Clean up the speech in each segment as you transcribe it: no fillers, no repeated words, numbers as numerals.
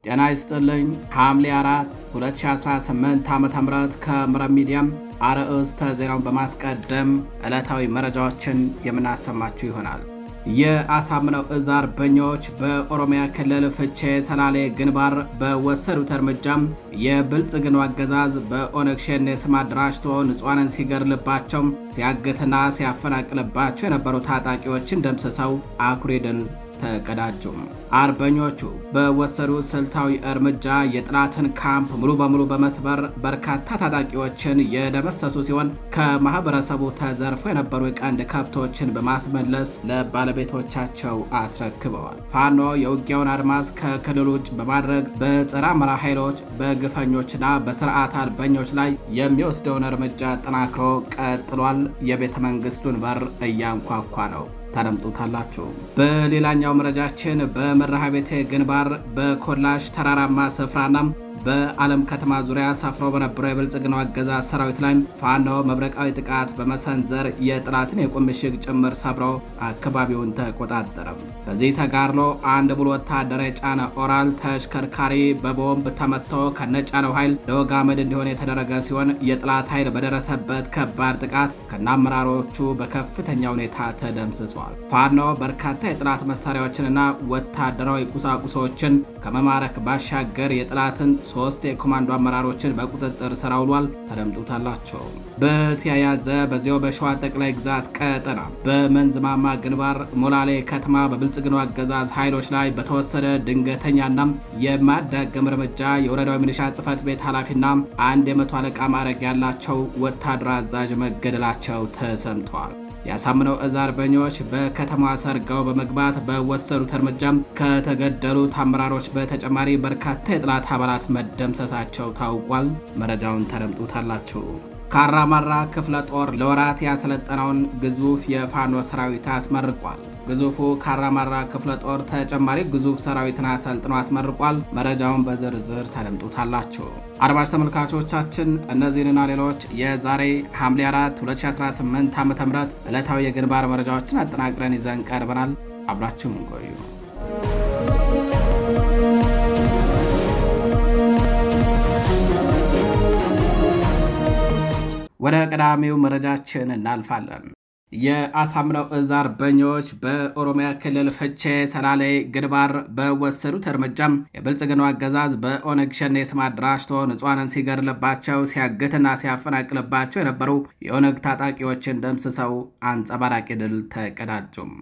ጤና ይስጥልኝ። ሐምሌ 4 2018 ዓ.ም ከምረብ ሚዲያም አርዕስተ ዜናውን በማስቀደም ዕለታዊ መረጃዎችን የምናሰማችሁ ይሆናል። የአሳምነው እዝ አርበኞች በኦሮሚያ ክልል ፍቼ ሰላሌ ግንባር በወሰዱት እርምጃም የብልጽግናው አገዛዝ በኦነግ ሸኔ ስም አደራጅቶ ንጹሃንን ሲገድልባቸው ሲያግትና ሲያፈናቅልባቸው የነበሩ ታጣቂዎችን ደምስሰው አኩሪ ድል ተቀዳጁ። አርበኞቹ በወሰዱ ስልታዊ እርምጃ የጠላትን ካምፕ ሙሉ በሙሉ በመስበር በርካታ ታጣቂዎችን የደመሰሱ ሲሆን ከማህበረሰቡ ተዘርፎ የነበሩ የቀንድ ከብቶችን በማስመለስ ለባለቤቶቻቸው አስረክበዋል። ፋኖ የውጊያውን አድማስ ከክልል ውጭ በማድረግ በጸረ አማራ ኃይሎች በግፈኞችና በስርዓት አልበኞች ላይ የሚወስደውን እርምጃ አጠናክሮ ቀጥሏል። የቤተ መንግስቱን በር እያንኳኳ ነው። ታደምጡታላችሁ። በሌላኛው መረጃችን በመርሐቤቴ ግንባር በኮላሽ ተራራማ ስፍራና በዓለም ከተማ ዙሪያ ሰፍረው በነበረው የብልጽግናው አገዛዝ ሰራዊት ላይ ፋኖ መብረቃዊ ጥቃት በመሰንዘር የጠላትን የቁም ምሽግ ጭምር ሰብረው አካባቢውን ተቆጣጠረ። በዚህ ተጋድሎ አንድ ሙሉ ወታደር የጫነ ኦራል ተሽከርካሪ በቦምብ ተመቶ ከነጫነው ኃይል ለወግ አመድ እንዲሆን የተደረገ ሲሆን የጠላት ኃይል በደረሰበት ከባድ ጥቃት ከነአመራሮቹ በከፍተኛ ሁኔታ ተደምስሷል። ፋኖ በርካታ የጠላት መሳሪያዎችንና ወታደራዊ ቁሳቁሶችን ከመማረክ ባሻገር የጠላትን 3 የኮማንዶ አመራሮችን በቁጥጥር ስር አውሏል። ተደምጡታላቸው። በተያያዘ በዚያው በሸዋ ጠቅላይ ግዛት ቀጠና በመንዝማማ ግንባር ሞላሌ ከተማ በብልጽግናው አገዛዝ ኃይሎች ላይ በተወሰደ ድንገተኛና የማዳገም እርምጃ የወረዳው ሚሊሻ ጽሕፈት ቤት ኃላፊና አንድ የመቶ አለቃ ማዕረግ ያላቸው ወታደራዊ አዛዥ መገደላቸው ተሰምተዋል። የአሳምነው እዝ አርበኞች በከተማዋ ሰርገው በመግባት በወሰዱት እርምጃም ከተገደሉት አመራሮች በተጨማሪ በርካታ የጠላት አባላት መደምሰሳቸው ታውቋል። መረጃውን ተደምጡታላችሁ። ካራማራ ክፍለ ጦር ለወራት ያሰለጠነውን ግዙፍ የፋኖ ሰራዊት አስመርቋል። ግዙፉ ካራማራ ክፍለ ጦር ተጨማሪ ግዙፍ ሰራዊትን አሰልጥኖ አስመርቋል። መረጃውን በዝርዝር ተደምጡታላችሁ። አድማጭ ተመልካቾቻችን እነዚህንና ሌሎች የዛሬ ሐምሌ 4 2018 ዓ.ም ዕለታዊ የግንባር መረጃዎችን አጠናቅረን ይዘን ቀርበናል። አብራችሁን ቆዩ። ወደ ቀዳሚው መረጃችን እናልፋለን። የአሳምነው እዝ አርበኞች በኦሮሚያ ክልል ፍቼ ሰላሌ ግንባር በወሰዱት እርምጃም የብልጽግናው አገዛዝ በኦነግ ሸኔ ስም አደራጅቶ ንጹሃንን ሲገድልባቸው ሲያግትና ሲያፈናቅልባቸው የነበሩ የኦነግ ታጣቂዎችን ደምስሰው አንጸባራቂ ድል ተቀዳጁም።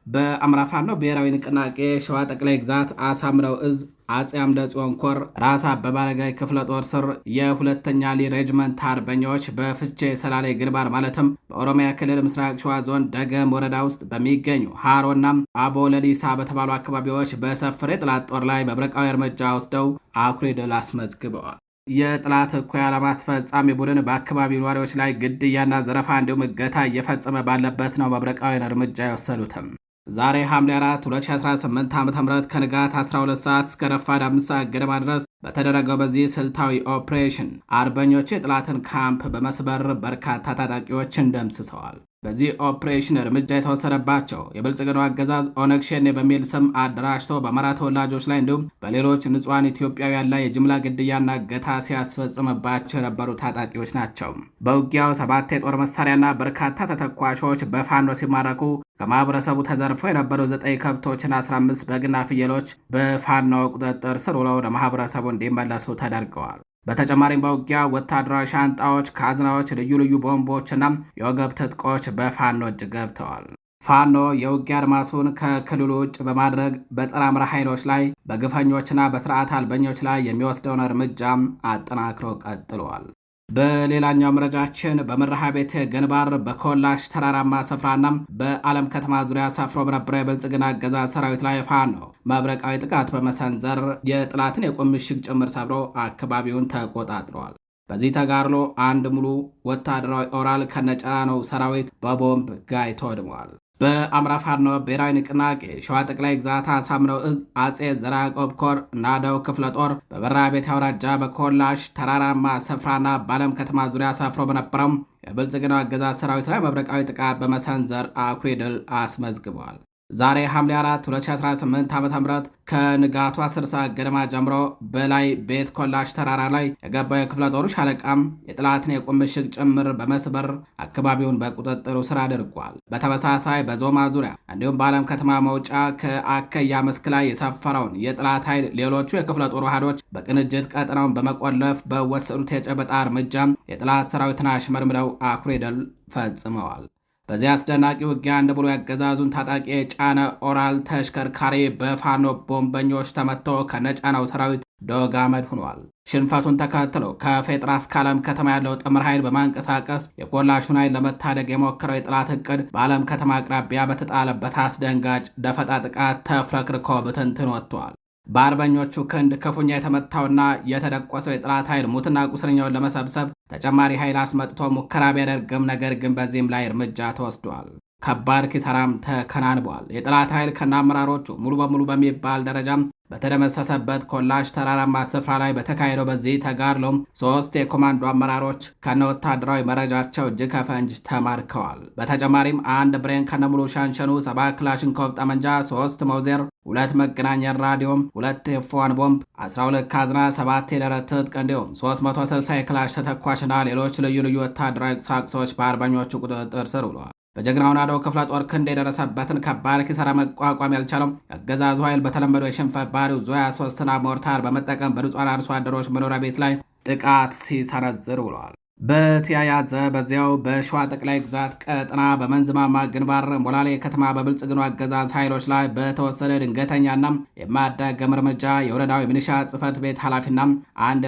በአማራ ፋኖ ብሔራዊ ንቅናቄ ሸዋ ጠቅላይ ግዛት አሳምነው እዝ አጼ አምደ ጽዮን ኮር ራስ አበበ አረጋይ ክፍለ ጦር ስር የሁለተኛ ሊ ሬጅመንት አርበኞች በፍቼ ሰላሌ ግንባር ማለትም በኦሮሚያ ክልል ምስራቅ ሸዋ ዞን ደገም ወረዳ ውስጥ በሚገኙ ሃሮና አቦ ለሊሳ በተባሉ አካባቢዎች በሰፈረ የጠላት ጦር ላይ መብረቃዊ እርምጃ ወስደው አኩሪ ድል አስመዝግበዋል። የጠላት እኩይ ዓላማ አስፈጻሚ ቡድን በአካባቢው ነዋሪዎች ላይ ግድያና ዘረፋ እንዲሁም እገታ እየፈጸመ ባለበት ነው መብረቃዊን እርምጃ የወሰዱትም። ዛሬ ሐምሌ 4 2018 ዓ.ም ከንጋት 12 ሰዓት እስከ ረፋድ 5 ሰዓት ገደማ ድረስ በተደረገው በዚህ ስልታዊ ኦፕሬሽን አርበኞቹ የጠላትን ካምፕ በመስበር በርካታ ታጣቂዎችን ደምስሰዋል። በዚህ ኦፕሬሽን እርምጃ የተወሰደባቸው የብልጽግናው አገዛዝ ኦነግ ሸኔ በሚል ስም አደራጅቶ በአማራ ተወላጆች ላይ እንዲሁም በሌሎች ንጹሃን ኢትዮጵያውያን ላይ የጅምላ ግድያና እገታ ሲያስፈጽምባቸው የነበሩ ታጣቂዎች ናቸው። በውጊያው 7 የጦር መሳሪያና በርካታ ተተኳሾች በፋኖ ሲማረኩ ከማህበረሰቡ ተዘርፈው የነበሩ 9 ከብቶችን 15 በግና ፍየሎች በፋኖ ቁጥጥር ስር ውለው ለማህበረሰቡ እንዲመለሱ ተደርገዋል። በተጨማሪም በውጊያ ወታደራዊ ሻንጣዎች፣ ካዝናዎች፣ ልዩ ልዩ ቦምቦችና የወገብ ትጥቆች በፋኖ እጅ ገብተዋል። ፋኖ የውጊያ አድማሱን ከክልሉ ውጭ በማድረግ በጸረ አማራ ኃይሎች ላይ በግፈኞችና በስርዓት አልበኞች ላይ የሚወስደውን እርምጃም አጠናክሮ ቀጥሏል። በሌላኛው መረጃችን በመርሐቤቴ ግንባር በኮላሽ ተራራማ ስፍራና በዓለም ከተማ ዙሪያ ሰፍሮ በነበረው የብልጽግና አገዛዝ ሰራዊት ላይ ፋኖ መብረቃዊ ጥቃት በመሰንዘር የጠላትን የቁም ምሽግ ጭምር ሰብሮ አካባቢውን ተቆጣጥረዋል። በዚህ ተጋድሎ አንድ ሙሉ ወታደራዊ ኦራል ከነጫነው ሰራዊት በቦምብ ጋይቶ ወድመዋል። በአማራ ፋኖ ብሔራዊ ንቅናቄ ሸዋ ጠቅላይ ግዛት አሳምነው እዝ አጼ ዘርዓ ያዕቆብ ኮር ናደው ክፍለ ጦር በመርሐቤቴ አውራጃ በኮላሽ ተራራማ ስፍራና በዓለም ከተማ ዙሪያ ሰፍሮ በነበረው የብልጽግናው አገዛዝ ሰራዊት ላይ መብረቃዊ ጥቃት በመሰንዘር አኩሪ ድል አስመዝግበዋል። ዛሬ ሐምሌ 4 2018 ዓ.ም ከንጋቱ 10 ሰዓት ገደማ ጀምሮ በላይ ቤት ኮላሽ ተራራ ላይ የገባው የክፍለ ጦሩ ሻለቃም የጠላትን የቁም ምሽግ ጭምር በመስበር አካባቢውን በቁጥጥሩ ስር አድርጓል። በተመሳሳይ በዞማ ዙሪያ እንዲሁም በዓለም ከተማ መውጫ ከአከያ መስክ ላይ የሰፈረውን የጠላት ኃይል ሌሎቹ የክፍለ ጦሩ አሃዶች በቅንጅት ቀጠናውን በመቆለፍ በወሰዱት የጨበጣ እርምጃም የጠላት ሰራዊትን አሽመርምረው አኩሪ ድል ፈጽመዋል። በዚህ አስደናቂ ውጊያ አንድ ሙሉ ያገዛዙን ታጣቂ የጫነ ኦራል ተሽከርካሪ በፋኖ ቦምበኞች ተመቶ ከነጫናው ሰራዊት ዶግ አመድ ሆኗል። ሽንፈቱን ተከትሎ ከፌጥራ እስከ ዓለም ከተማ ያለው ጥምር ኃይል በማንቀሳቀስ የኮላሹን ኃይል ለመታደግ የሞከረው የጠላት እቅድ በዓለም ከተማ አቅራቢያ በተጣለበት አስደንጋጭ ደፈጣ ጥቃት ተፍረክርኮ ብትንትን ወጥቷል። በአርበኞቹ ክንድ ክፉኛ የተመታውና የተደቆሰው የጠላት ኃይል ሙትና ቁስለኛውን ለመሰብሰብ ተጨማሪ ኃይል አስመጥቶ ሙከራ ቢያደርግም ነገር ግን በዚህም ላይ እርምጃ ተወስዷል። ከባድ ኪሳራም ተከናንቧል። የጠላት ኃይል ከነአመራሮቹ ሙሉ በሙሉ በሚባል ደረጃም በተደመሰሰበት ኮላሽ ተራራማ ስፍራ ላይ በተካሄደው በዚህ ተጋድሎም 3 የኮማንዶ አመራሮች ከነ ወታደራዊ መረጃቸው እጅ ከፈንጅ ተማርከዋል። በተጨማሪም አንድ ብሬን ከነሙሉ ሻንሸኑ፣ 7 ክላሽንኮቭ ጠመንጃ፣ 3 መውዜር፣ 2 መገናኛ ራዲዮም፣ 2 ኤፍ1 ቦምብ፣ 12 ካዝና፣ 7 የደረት ትጥቅ እንዲሁም 360 የክላሽ ተተኳሽና ሌሎች ልዩ ልዩ ወታደራዊ ቁሳቁሶች በአርበኞቹ ቁጥጥር ስር ውለዋል። በጀግናው ናደው ክፍለ ጦር ክንድ የደረሰበትን ከባድ ኪሳራ መቋቋም ያልቻለው የአገዛዙ ኃይል በተለመደው የሽንፈት ባህሪው ዙ 23ና ሞርታር በመጠቀም በንጹሐን አርሶ አደሮች መኖሪያ ቤት ላይ ጥቃት ሲሰነዝር ውለዋል። በተያያዘ በዚያው በሸዋ ጠቅላይ ግዛት ቀጠና በመንዝማማ ግንባር ሞላሌ ከተማ በብልጽግና አገዛዝ ኃይሎች ላይ በተወሰደ ድንገተኛና የማያዳግም እርምጃ የወረዳዊ ሚኒሻ ጽሕፈት ቤት ኃላፊና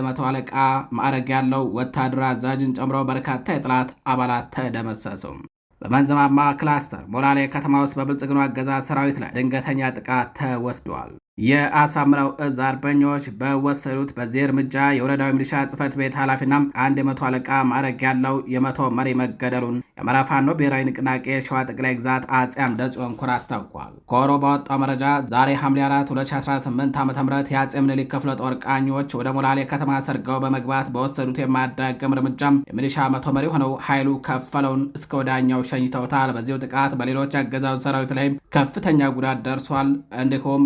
100 አለቃ ማዕረግ ያለው ወታደር አዛዥን ጨምሮ በርካታ የጠላት አባላት ተደመሰሱ። በመንዝማማ ክላስተር ሞላሌ ከተማ ውስጥ በብልጽግና አገዛዝ ሰራዊት ላይ ድንገተኛ ጥቃት ተወስዷል። የአሳምነው እዝ አርበኞች በወሰዱት በዚህ እርምጃ የወረዳዊ ሚሊሻ ጽሕፈት ቤት ኃላፊና 100 አለቃ ማዕረግ ያለው የመቶ መሪ መገደሉን የአማራ ፋኖ ብሔራዊ ንቅናቄ ሸዋ ጠቅላይ ግዛት አፄ አምደ ጽዮን ኮር አስታውቋል። ኮሩ ባወጣው መረጃ ዛሬ ሐምሌ 4 2018 ዓ.ም የአፄ ምኒልክ ክፍለ ጦር ቃኞች ወደ ሞላሌ ከተማ ሰርገው በመግባት በወሰዱት የማያዳግም እርምጃም የሚሊሻ መቶ መሪ ሆነው ኃይሉ ከፈለውን እስከ ወዳኛው ሸኝተውታል። በዚሁ ጥቃት በሌሎች አገዛዙ ሰራዊት ላይም ከፍተኛ ጉዳት ደርሷል። እንዲሁም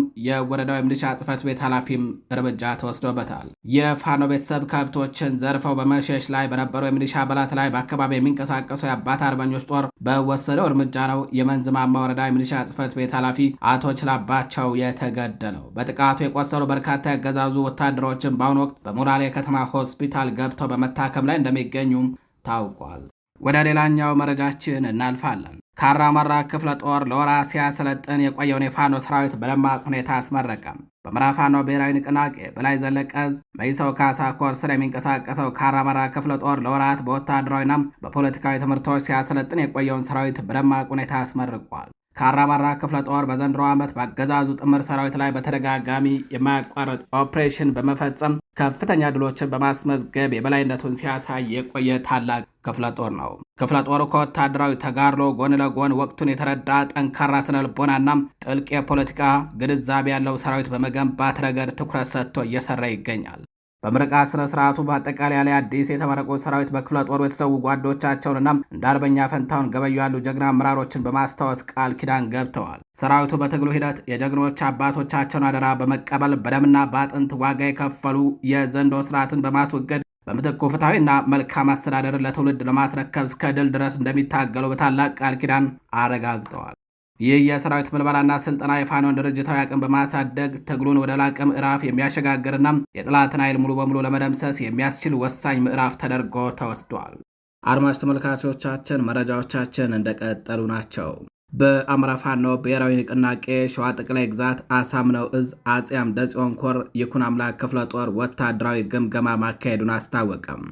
ወረዳዊ ሚሊሻ ጽሕፈት ቤት ኃላፊም እርምጃ ተወስዶበታል። የፋኖ ቤተሰብ ከብቶችን ዘርፈው በመሸሽ ላይ በነበሩ የሚሊሻ አባላት ላይ በአካባቢ የሚንቀሳቀሱ የአባት አርበኞች ጦር በወሰደው እርምጃ ነው የመንዝማማ ወረዳ ሚሊሻ ጽሕፈት ቤት ኃላፊ አቶ ችላባቸው የተገደለው። በጥቃቱ የቆሰሉ በርካታ ያገዛዙ ወታደሮችን በአሁኑ ወቅት በሞላሌ ከተማ ሆስፒታል ገብተው በመታከም ላይ እንደሚገኙም ታውቋል። ወደ ሌላኛው መረጃችን እናልፋለን። ካራማራ ክፍለ ጦር ለወራት ሲያሰለጥን የቆየውን የፋኖ ሰራዊት በደማቅ ሁኔታ አስመረቀም። በአማራ ፋኖ ብሔራዊ ንቅናቄ በላይ ዘለቀ ዕዝ መይሰው ካሳ ኮር ስር የሚንቀሳቀሰው ካራማራ ክፍለ ጦር ለወራት በወታደራዊና በፖለቲካዊ ትምህርቶች ሲያሰለጥን የቆየውን ሰራዊት በደማቅ ሁኔታ አስመርቋል። ካራማራ ክፍለ ጦር በዘንድሮ ዓመት በአገዛዙ ጥምር ሰራዊት ላይ በተደጋጋሚ የማያቋርጥ ኦፕሬሽን በመፈጸም ከፍተኛ ድሎችን በማስመዝገብ የበላይነቱን ሲያሳይ የቆየ ታላቅ ክፍለ ጦር ነው። ክፍለ ጦሩ ከወታደራዊ ተጋድሎ ጎን ለጎን ወቅቱን የተረዳ ጠንካራ ስነ ልቦናና ጥልቅ የፖለቲካ ግንዛቤ ያለው ሰራዊት በመገንባት ረገድ ትኩረት ሰጥቶ እየሰራ ይገኛል። በምርቃት ስነ ስርዓቱ በአጠቃላይ ላይ አዲስ የተመረቁት ሰራዊት በክፍለ ጦሩ የተሰዉ ጓዶቻቸውንና እንደ አርበኛ ፈንታውን ገበዩ ያሉ ጀግና አመራሮችን በማስታወስ ቃል ኪዳን ገብተዋል። ሰራዊቱ በትግሉ ሂደት የጀግኖች አባቶቻቸውን አደራ በመቀበል በደምና በአጥንት ዋጋ የከፈሉ የዘንዶ ስርዓትን በማስወገድ በምትኩ ፍትሐዊና መልካም አስተዳደርን ለትውልድ ለማስረከብ እስከ ድል ድረስ እንደሚታገሉ በታላቅ ቃል ኪዳን አረጋግጠዋል። ይህ የሰራዊት ምልመላና ስልጠና የፋኖን ድርጅታዊ አቅም በማሳደግ ትግሉን ወደ ላቀ ምዕራፍ የሚያሸጋግርና የጠላትን ኃይል ሙሉ በሙሉ ለመደምሰስ የሚያስችል ወሳኝ ምዕራፍ ተደርጎ ተወስዷል። አድማጭ ተመልካቾቻችን መረጃዎቻችን እንደቀጠሉ ናቸው። በአማራ ፋኖ ብሔራዊ ንቅናቄ ሸዋ ጠቅላይ ግዛት አሳምነው ዕዝ አፄ አምደ ጽዮን ኮር ይኩኖ አምላክ ክፍለ ጦር ወታደራዊ ግምገማ ማካሄዱን አስታወቀም።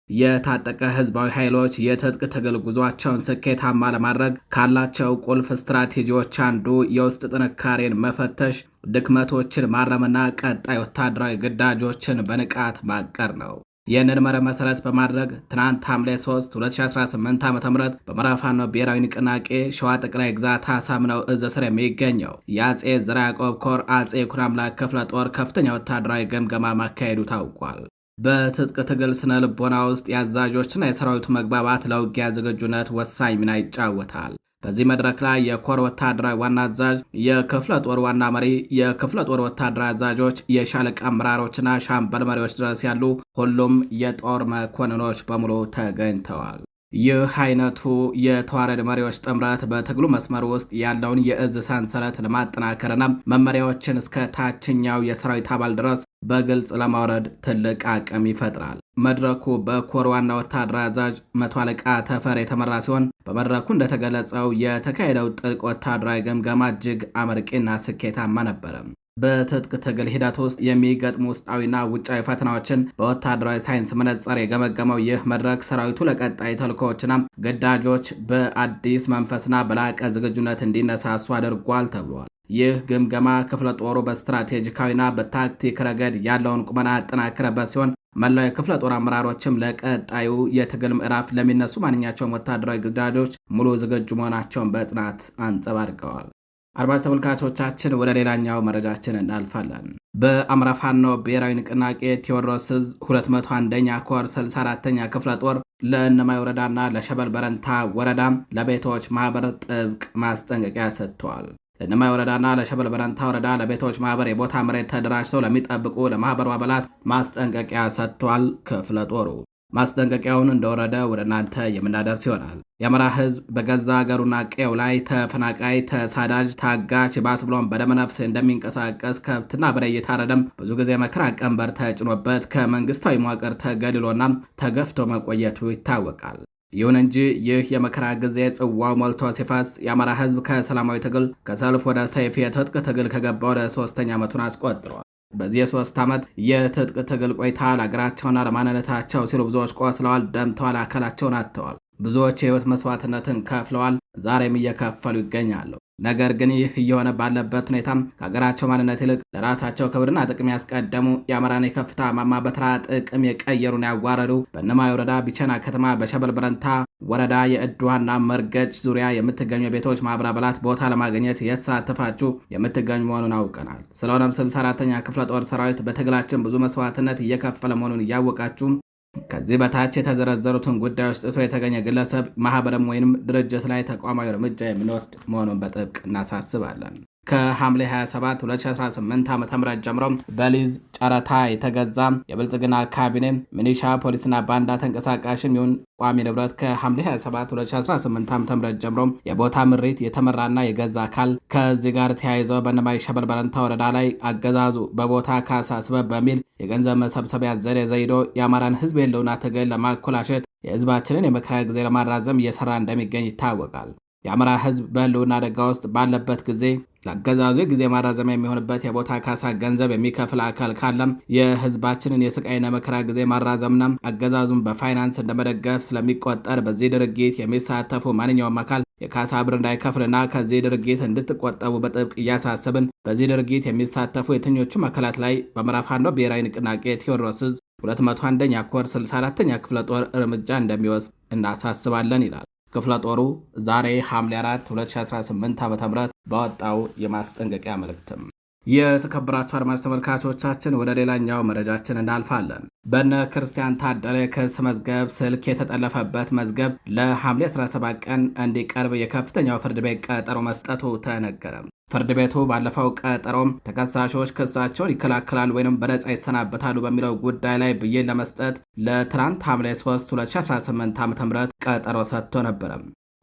የታጠቀ ህዝባዊ ኃይሎች የትጥቅ ትግል ጉዟቸውን ስኬታማ ለማድረግ ካላቸው ቁልፍ ስትራቴጂዎች አንዱ የውስጥ ጥንካሬን መፈተሽ፣ ድክመቶችን ማረምና ቀጣይ ወታደራዊ ግዳጆችን በንቃት ማቀር ነው። ይህንን መርህ መሰረት በማድረግ ትናንት ሐምሌ 3 2018 ዓ.ም በአማራ ፋኖ ብሔራዊ ንቅናቄ ሸዋ ጠቅላይ ግዛት አሳምነው ዕዝ ስር የሚገኘው የአፄ ዘርዓ ያዕቆብ ኮር አፄ ይኩኖ አምላክ ክፍለ ጦር ከፍተኛ ወታደራዊ ግምገማ ማካሄዱ ታውቋል። በትጥቅ ትግል ስነ ልቦና ውስጥ የአዛዦችና የሰራዊቱ መግባባት ለውጊያ ዝግጁነት ወሳኝ ሚና ይጫወታል። በዚህ መድረክ ላይ የኮር ወታደራዊ ዋና አዛዥ፣ የክፍለ ጦር ዋና መሪ፣ የክፍለ ጦር ወታደራዊ አዛዦች፣ የሻለቃ አመራሮችና ሻምበል መሪዎች ድረስ ያሉ ሁሉም የጦር መኮንኖች በሙሉ ተገኝተዋል። ይህ አይነቱ የተዋረድ መሪዎች ጥምረት በትግሉ መስመር ውስጥ ያለውን የእዝ ሰንሰለት ለማጠናከርና መመሪያዎችን እስከ ታችኛው የሰራዊት አባል ድረስ በግልጽ ለማውረድ ትልቅ አቅም ይፈጥራል። መድረኩ በኮር ዋና ወታደራዊ አዛዥ መቶ አለቃ ተፈር የተመራ ሲሆን በመድረኩ እንደተገለጸው የተካሄደው ጥልቅ ወታደራዊ ግምገማ እጅግ አመርቂና ስኬታማ ነበረ። በትጥቅ ትግል ሂደት ውስጥ የሚገጥሙ ውስጣዊና ውጫዊ ፈተናዎችን በወታደራዊ ሳይንስ መነጽር የገመገመው ይህ መድረክ ሰራዊቱ ለቀጣይ ተልእኮዎችና ግዳጆች በአዲስ መንፈስና በላቀ ዝግጁነት እንዲነሳሱ አድርጓል ተብሏል። ይህ ግምገማ ክፍለ ጦሩ በስትራቴጂካዊና በታክቲክ ረገድ ያለውን ቁመና ያጠናከረበት ሲሆን መላው የክፍለ ጦር አመራሮችም ለቀጣዩ የትግል ምዕራፍ ለሚነሱ ማንኛቸውም ወታደራዊ ግዳጆች ሙሉ ዝግጁ መሆናቸውን በጽናት አንጸባርቀዋል። አድማጭ ተመልካቾቻችን ወደ ሌላኛው መረጃችን እናልፋለን። በአማራ ፋኖ ብሔራዊ ንቅናቄ ቴዎድሮስ ዕዝ 201ኛ ኮር 64ኛ ክፍለ ጦር ለእነማይ ወረዳና ለሸበል በረንታ ወረዳ ለቤቶች ማህበር ጥብቅ ማስጠንቀቂያ ሰጥቷል። ለእነማይ ወረዳና ለሸበል በረንታ ወረዳ ለቤቶች ማህበር የቦታ መሬት ተደራጅተው ለሚጠብቁ ለማህበሩ አባላት ማስጠንቀቂያ ሰጥቷል። ክፍለ ጦሩ ማስጠንቀቂያውን እንደወረደ ወደ እናንተ የምናደርስ ይሆናል። የአማራ ሕዝብ በገዛ ሀገሩና ቀዬው ላይ ተፈናቃይ፣ ተሳዳጅ፣ ታጋች ባስ ብሎም በደመነፍስ እንደሚንቀሳቀስ ከብትና በሬ እየታረደም ብዙ ጊዜ መከራ ቀንበር ተጭኖበት ከመንግስታዊ መዋቅር ተገድሎና ተገፍቶ መቆየቱ ይታወቃል። ይሁን እንጂ ይህ የመከራ ጊዜ ጽዋው ሞልቶ ሲፈስ የአማራ ሕዝብ ከሰላማዊ ትግል ከሰልፍ ወደ ሰይፍ የትጥቅ ትግል ከገባ ወደ 3ኛ ዓመቱን አስቆጥሯል። በዚህ የ3 ዓመት የትጥቅ ትግል ቆይታ ለሀገራቸውና ለማንነታቸው ሲሉ ብዙዎች ቆስለዋል፣ ደምተዋል፣ አካላቸውን አጥተዋል። ብዙዎች የህይወት መስዋዕትነትን ከፍለዋል፣ ዛሬም እየከፈሉ ይገኛሉ። ነገር ግን ይህ እየሆነ ባለበት ሁኔታም ከሀገራቸው ማንነት ይልቅ ለራሳቸው ክብርና ጥቅም ያስቀደሙ የአማራን የከፍታ ማማ በተራ ጥቅም የቀየሩን ያዋረዱ በእነማይ ወረዳ ቢቸና ከተማ በሸበል በረንታ ወረዳ የእድዋና መርገጭ ዙሪያ የምትገኙ የቤቶች ማህበር አባላት ቦታ ለማግኘት የተሳተፋችሁ የምትገኙ መሆኑን አውቀናል። ስለሆነም 64ኛ ክፍለ ጦር ሰራዊት በትግላችን ብዙ መስዋዕትነት እየከፈለ መሆኑን እያወቃችሁ ከዚህ በታች የተዘረዘሩትን ጉዳዮች ጥሶ የተገኘ ግለሰብ፣ ማህበርም ወይንም ድርጅት ላይ ተቋማዊ እርምጃ የምንወስድ መሆኑን በጥብቅ እናሳስባለን። ከሐምሌ 27 2018 ዓ.ም ጀምሮ በሊዝ ጨረታ የተገዛ የብልጽግና ካቢኔ ሚኒሻ፣ ፖሊስና ባንዳ ተንቀሳቃሽም ይሁን ቋሚ ንብረት ከሐምሌ 27 2018 ዓ.ም ጀምሮ የቦታ ምሪት የተመራና የገዛ አካል ከዚህ ጋር ተያይዘው በእነማይ ሸበል በረንታ ወረዳ ላይ አገዛዙ በቦታ ካሳ ስበብ በሚል የገንዘብ መሰብሰቢያ ዘዴ ዘይዶ የአማራን ሕዝብ የህልውና ትግል ለማኮላሸት የህዝባችንን የመከራ ጊዜ ለማራዘም እየሰራ እንደሚገኝ ይታወቃል። የአማራ ሕዝብ በህልውና አደጋ ውስጥ ባለበት ጊዜ ለአገዛዙ ጊዜ ማራዘሚያ የሚሆንበት የቦታ ካሳ ገንዘብ የሚከፍል አካል ካለም የህዝባችንን የስቃይና መከራ ጊዜ ማራዘምና አገዛዙን በፋይናንስ እንደመደገፍ ስለሚቆጠር በዚህ ድርጊት የሚሳተፉ ማንኛውም አካል የካሳ ብር እንዳይከፍልና ከዚህ ድርጊት እንድትቆጠቡ በጥብቅ እያሳሰብን በዚህ ድርጊት የሚሳተፉ የትኞቹም አካላት ላይ በአማራ ፋኖ ብሔራዊ ንቅናቄ ቴዎድሮስ ዕዝ 201ኛ ኮር 64ኛ ክፍለ ጦር እርምጃ እንደሚወስድ እናሳስባለን ይላል። ክፍለ ጦሩ ዛሬ ሐምሌ 4 2018 ዓ.ም ባወጣው የማስጠንቀቂያ መልእክትም። የተከበራችሁ አድማጭ ተመልካቾቻችን ወደ ሌላኛው መረጃችን እናልፋለን። በነ ክርስቲያን ታደለ ክስ መዝገብ ስልክ የተጠለፈበት መዝገብ ለሐምሌ 17 ቀን እንዲቀርብ የከፍተኛው ፍርድ ቤት ቀጠሮ መስጠቱ ተነገረ። ፍርድ ቤቱ ባለፈው ቀጠሮም ተከሳሾች ክሳቸውን ይከላከላሉ ወይም በነጻ ይሰናበታሉ በሚለው ጉዳይ ላይ ብይን ለመስጠት ለትናንት ሐምሌ 3 2018 ዓ.ም ቀጠሮ ሰጥቶ ነበረ።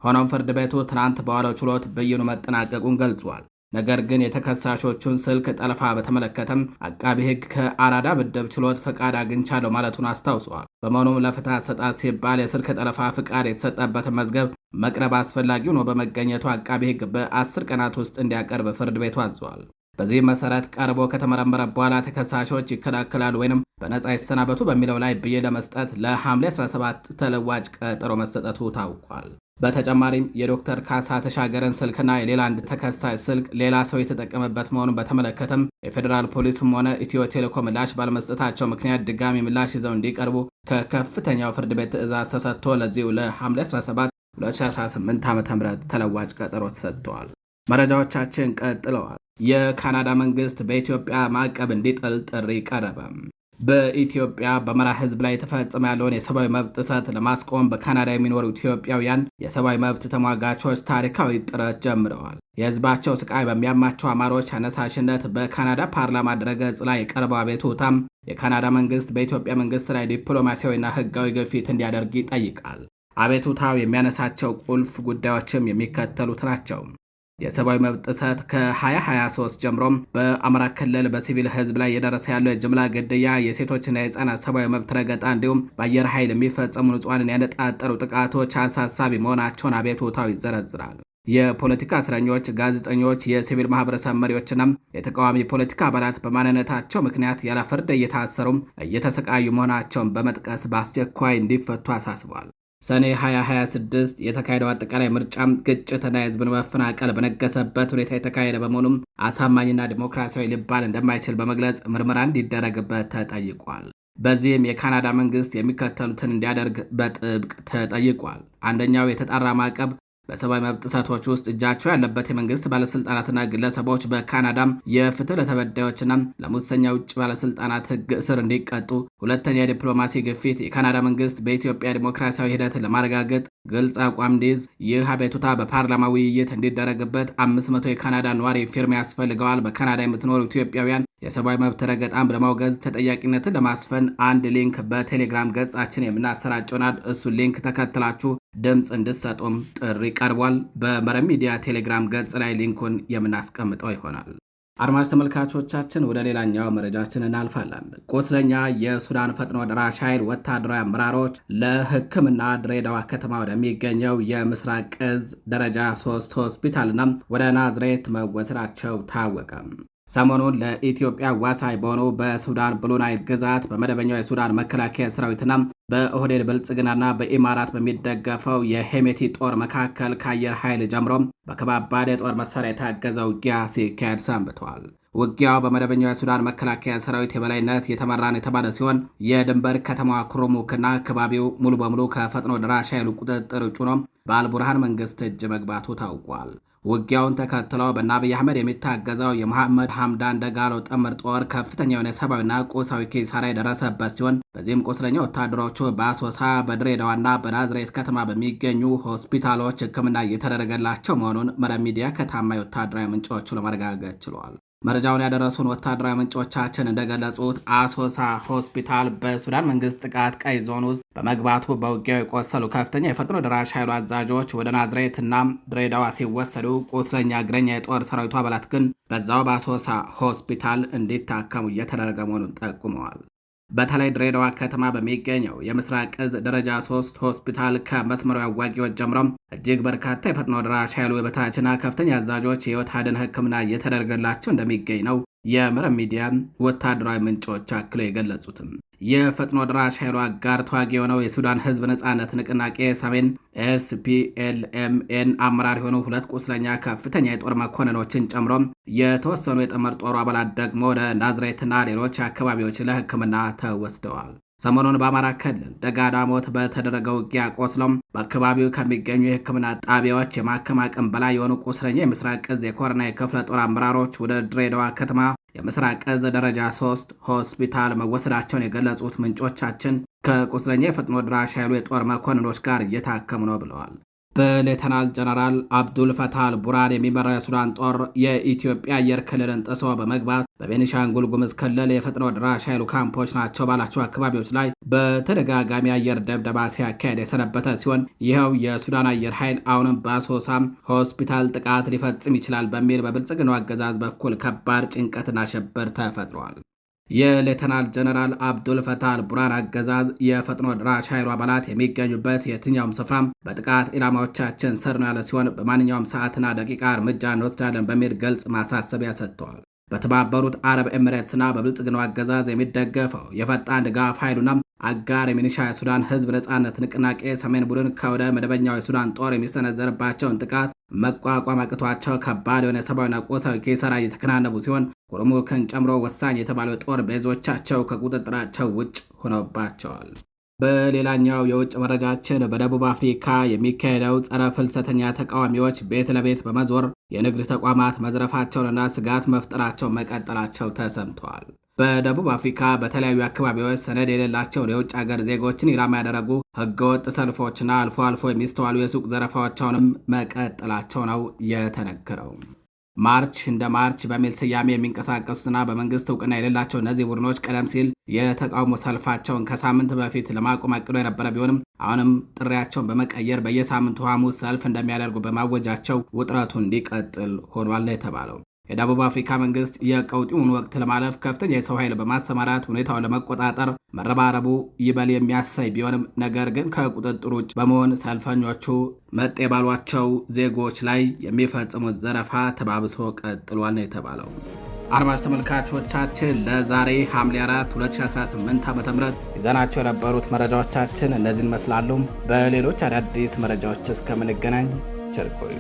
ሆኖም ፍርድ ቤቱ ትናንት በዋለው ችሎት ብይኑ መጠናቀቁን ገልጿል። ነገር ግን የተከሳሾቹን ስልክ ጠለፋ በተመለከተም አቃቢ ሕግ ከአራዳ ምድብ ችሎት ፍቃድ አግኝቻለሁ ማለቱን አስታውሰዋል። በመሆኑም ለፍትህ አሰጣጥ ሲባል የስልክ ጠለፋ ፍቃድ የተሰጠበትን መዝገብ መቅረብ አስፈላጊ ሆኖ በመገኘቱ አቃቢ ሕግ በ10 ቀናት ውስጥ እንዲያቀርብ ፍርድ ቤቱ አዟል። በዚህ መሰረት ቀርቦ ከተመረመረ በኋላ ተከሳሾች ይከላከላሉ ወይም በነጻ ይሰናበቱ በሚለው ላይ ብይን ለመስጠት ለሐምሌ 17 ተለዋጭ ቀጠሮ መሰጠቱ ታውቋል። በተጨማሪም የዶክተር ካሳ ተሻገረን ስልክና የሌላ አንድ ተከሳሽ ስልክ ሌላ ሰው የተጠቀመበት መሆኑን በተመለከተም የፌዴራል ፖሊስም ሆነ ኢትዮ ቴሌኮም ምላሽ ባለመስጠታቸው ምክንያት ድጋሚ ምላሽ ይዘው እንዲቀርቡ ከከፍተኛው ፍርድ ቤት ትዕዛዝ ተሰጥቶ ለዚሁ ለሐምሌ 17 2018 ዓ.ም ተለዋጭ ቀጠሮ ተሰጥተዋል። መረጃዎቻችን ቀጥለዋል። የካናዳ መንግስት በኢትዮጵያ ማዕቀብ እንዲጥል ጥሪ ቀረበ። በኢትዮጵያ በአማራ ሕዝብ ላይ የተፈጸመ ያለውን የሰብአዊ መብት ጥሰት ለማስቆም በካናዳ የሚኖሩ ኢትዮጵያውያን የሰብአዊ መብት ተሟጋቾች ታሪካዊ ጥረት ጀምረዋል። የሕዝባቸው ስቃይ በሚያማቸው አማሮች አነሳሽነት በካናዳ ፓርላማ ድረገጽ ላይ የቀረበው አቤቱታም የካናዳ መንግስት በኢትዮጵያ መንግስት ላይ ዲፕሎማሲያዊና ሕጋዊ ግፊት እንዲያደርግ ይጠይቃል። አቤቱታው የሚያነሳቸው ቁልፍ ጉዳዮችም የሚከተሉት ናቸው። የሰብአዊ መብት ጥሰት ከ2023 ጀምሮም በአማራ ክልል በሲቪል ህዝብ ላይ የደረሰ ያለው የጅምላ ግድያ፣ የሴቶችና የህፃናት ሰብአዊ መብት ረገጣ እንዲሁም በአየር ኃይል የሚፈጸሙ ንጹሐንን ያነጣጠሩ ጥቃቶች አሳሳቢ መሆናቸውን አቤቱታው ይዘረዝራል። የፖለቲካ እስረኞች፣ ጋዜጠኞች፣ የሲቪል ማህበረሰብ መሪዎችና የተቃዋሚ ፖለቲካ አባላት በማንነታቸው ምክንያት ያለ ፍርድ እየታሰሩም እየተሰቃዩ መሆናቸውን በመጥቀስ በአስቸኳይ እንዲፈቱ አሳስቧል። ሰኔ 2026 የተካሄደው አጠቃላይ ምርጫም ግጭትና የህዝብን መፈናቀል በነገሰበት ሁኔታ የተካሄደ በመሆኑም አሳማኝና ዲሞክራሲያዊ ሊባል እንደማይችል በመግለጽ ምርመራ እንዲደረግበት ተጠይቋል። በዚህም የካናዳ መንግስት የሚከተሉትን እንዲያደርግ በጥብቅ ተጠይቋል። አንደኛው የተጣራ ማዕቀብ በሰብአዊ መብት ጥሰቶች ውስጥ እጃቸው ያለበት የመንግስት ባለስልጣናትና ግለሰቦች በካናዳም የፍትህ ለተበዳዮችና ለሙሰኛ ውጭ ባለስልጣናት ህግ እስር እንዲቀጡ። ሁለተኛ የዲፕሎማሲ ግፊት የካናዳ መንግስት በኢትዮጵያ ዲሞክራሲያዊ ሂደት ለማረጋገጥ ግልጽ አቋም እንዲይዝ። ይህ አቤቱታ በፓርላማ ውይይት እንዲደረግበት 500 የካናዳ ነዋሪ ፊርማ ያስፈልገዋል። በካናዳ የምትኖሩ ኢትዮጵያውያን የሰብአዊ መብት ረገጣን ለማውገዝ ተጠያቂነትን ለማስፈን አንድ ሊንክ በቴሌግራም ገጻችን የምናሰራጨናል። እሱን ሊንክ ተከትላችሁ ድምፅ እንድሰጡም ጥሪ ቀርቧል። በመረብ ሚዲያ ቴሌግራም ገጽ ላይ ሊንኩን የምናስቀምጠው ይሆናል። አድማጭ ተመልካቾቻችን ወደ ሌላኛው መረጃችን እናልፋለን። ቁስለኛ የሱዳን ፈጥኖ ደራሽ ኃይል ወታደራዊ አመራሮች ለሕክምና ድሬዳዋ ከተማ ወደሚገኘው የምስራቅ እዝ ደረጃ 3 ሆስፒታልና ወደ ናዝሬት መወሰዳቸው ታወቀ። ሰሞኑን ለኢትዮጵያ ዋሳኝ በሆኑ በሱዳን ብሉ ናይል ግዛት በመደበኛው የሱዳን መከላከያ ሰራዊትና በኦህዴድ ብልጽግናና በኢማራት በሚደገፈው የሄሜቲ ጦር መካከል ከአየር ኃይል ጀምሮም በከባባድ የጦር መሳሪያ የታገዘ ውጊያ ሲካሄድ ሰንብተዋል። ውጊያው በመደበኛው የሱዳን መከላከያ ሰራዊት የበላይነት የተመራን የተባለ ሲሆን የድንበር ከተማዋ ኩርሙክና አካባቢው ሙሉ በሙሉ ከፈጥኖ ደራሽ ኃይሉ ቁጥጥር ውጭ ሆኖ በአልቡርሃን መንግስት እጅ መግባቱ ታውቋል። ውጊያውን ተከትለው በአብይ አህመድ የሚታገዘው የመሐመድ ሐምዳን ደጋሎ ጥምር ጦር ከፍተኛ የሆነ ሰብአዊና ቁሳዊ ኪሳራ የደረሰበት ሲሆን በዚህም ቁስለኛ ወታደሮቹ በአሶሳ በድሬዳዋና በናዝሬት ከተማ በሚገኙ ሆስፒታሎች ሕክምና እየተደረገላቸው መሆኑን መረብ ሚዲያ ከታማኝ ወታደራዊ ምንጮቹ ለማረጋገጥ ችሏል። መረጃውን ያደረሱን ወታደራዊ ምንጮቻችን እንደገለጹት አሶሳ ሆስፒታል በሱዳን መንግስት ጥቃት ቀይ ዞን ውስጥ በመግባቱ በውጊያው የቆሰሉ ከፍተኛ የፈጥኖ ደራሽ ኃይሉ አዛዦች ወደ ናዝሬትና ድሬዳዋ ሲወሰዱ፣ ቁስለኛ እግረኛ የጦር ሰራዊቱ አባላት ግን በዛው በአሶሳ ሆስፒታል እንዲታከሙ እየተደረገ መሆኑን ጠቁመዋል። በተለይ ድሬዳዋ ከተማ በሚገኘው የምስራቅ እዝ ደረጃ 3 ሆስፒታል ከመስመሩ አዋጊዎች ጀምሮም እጅግ በርካታ የፈጥኖ ደራሽ ኃይሉ የበታችና ከፍተኛ አዛዦች የህይወት አድን ሕክምና እየተደረገላቸው እንደሚገኝ ነው የመረብ ሚዲያ ወታደራዊ ምንጮች አክለው የገለጹትም። የፈጥኖ ደራሽ ኃይሉ አጋር ተዋጊ የሆነው የሱዳን ህዝብ ነጻነት ንቅናቄ ሰሜን SPLMN አመራር የሆኑ 2 ቁስለኛ ከፍተኛ የጦር መኮንኖችን ጨምሮም የተወሰኑ የጥምር ጦሩ አባላት ደግሞ ወደ ናዝሬትና ሌሎች አካባቢዎች ለሕክምና ተወስደዋል። ሰሞኑን በአማራ ክልል ደጋዳሞት በተደረገው ውጊያ ቆስሎም በአካባቢው ከሚገኙ የሕክምና ጣቢያዎች የማከም አቅም በላይ የሆኑ ቁስለኛ የምስራቅ እዝ የኮርና የክፍለ ጦር አመራሮች ወደ ድሬዳዋ ከተማ የምስራቅ እዝ ደረጃ 3 ሆስፒታል መወሰዳቸውን የገለጹት ምንጮቻችን ከቁስለኛ የፈጥኖ ደራሽ ኃይሉ የጦር መኮንኖች ጋር እየታከሙ ነው ብለዋል። በሌተናል ጀነራል አብዱል ፈታህ አልቡርሃን የሚመራው የሱዳን ጦር የኢትዮጵያ አየር ክልልን ጥሶ በመግባት በቤኒሻንጉል ጉሙዝ ክልል የፈጥኖ ደራሽ ኃይሉ ካምፖች ናቸው ባላቸው አካባቢዎች ላይ በተደጋጋሚ አየር ድብደባ ሲያካሄድ የሰነበተ ሲሆን ይኸው የሱዳን አየር ኃይል አሁንም በአሶሳም ሆስፒታል ጥቃት ሊፈጽም ይችላል በሚል በብልጽግናው አገዛዝ በኩል ከባድ ጭንቀትና ሽብር ተፈጥሯል። የሌተናል ጀነራል አብዱል ፈታህ አልቡርሃን አገዛዝ የፈጥኖ ደራሽ ኃይሉ አባላት የሚገኙበት የትኛውም ስፍራም በጥቃት ኢላማዎቻችን ስር ነው ያለ ሲሆን በማንኛውም ሰዓትና ደቂቃ እርምጃ እንወስዳለን በሚል ግልጽ ማሳሰቢያ ሰጥተዋል። በተባበሩት አረብ ኤሚሬትስና በብልጽግናው አገዛዝ የሚደገፈው የፈጣን ድጋፍ ኃይሉና አጋር የሚኒሻ የሱዳን ህዝብ ነጻነት ንቅናቄ ሰሜን ቡድን ከወደ መደበኛው የሱዳን ጦር የሚሰነዘርባቸውን ጥቃት መቋቋም አቅቷቸው ከባድ የሆነ ሰብአዊና ቁሳዊ ኪሳራ እየተከናነቡ ሲሆን ኩርሙክን ጨምሮ ወሳኝ የተባሉ የጦር ቤዞቻቸው ከቁጥጥራቸው ውጭ ሆነውባቸዋል። በሌላኛው የውጭ መረጃችን በደቡብ አፍሪካ የሚካሄደው ጸረ ፍልሰተኛ ተቃዋሚዎች ቤት ለቤት በመዞር የንግድ ተቋማት መዝረፋቸውንና ስጋት መፍጠራቸው መቀጠላቸው ተሰምተዋል። በደቡብ አፍሪካ በተለያዩ አካባቢዎች ሰነድ የሌላቸውን የውጭ ሀገር ዜጎችን ኢላማ ያደረጉ ህገወጥ ሰልፎችና አልፎ አልፎ የሚስተዋሉ የሱቅ ዘረፋዎቻቸውንም መቀጠላቸው ነው የተነገረው። ማርች እንደ ማርች በሚል ስያሜ የሚንቀሳቀሱትና በመንግስት እውቅና የሌላቸው እነዚህ ቡድኖች ቀደም ሲል የተቃውሞ ሰልፋቸውን ከሳምንት በፊት ለማቆም አቅዶ የነበረ ቢሆንም አሁንም ጥሪያቸውን በመቀየር በየሳምንቱ ሐሙስ ሰልፍ እንደሚያደርጉ በማወጃቸው ውጥረቱ እንዲቀጥል ሆኗል ነው የተባለው። የደቡብ አፍሪካ መንግስት የቀውጢውን ወቅት ለማለፍ ከፍተኛ የሰው ኃይል በማሰማራት ሁኔታውን ለመቆጣጠር መረባረቡ ይበል የሚያሳይ ቢሆንም ነገር ግን ከቁጥጥር ውጭ በመሆን ሰልፈኞቹ መጤ ባሏቸው ዜጎች ላይ የሚፈጽሙት ዘረፋ ተባብሶ ቀጥሏል ነው የተባለው። አድማጭ ተመልካቾቻችን ለዛሬ ሐምሌ 4 2018 ዓ.ም ይዘናቸው የነበሩት መረጃዎቻችን እነዚህን ይመስላሉ። በሌሎች አዳዲስ መረጃዎች እስከምንገናኝ ቸር ቆዩ።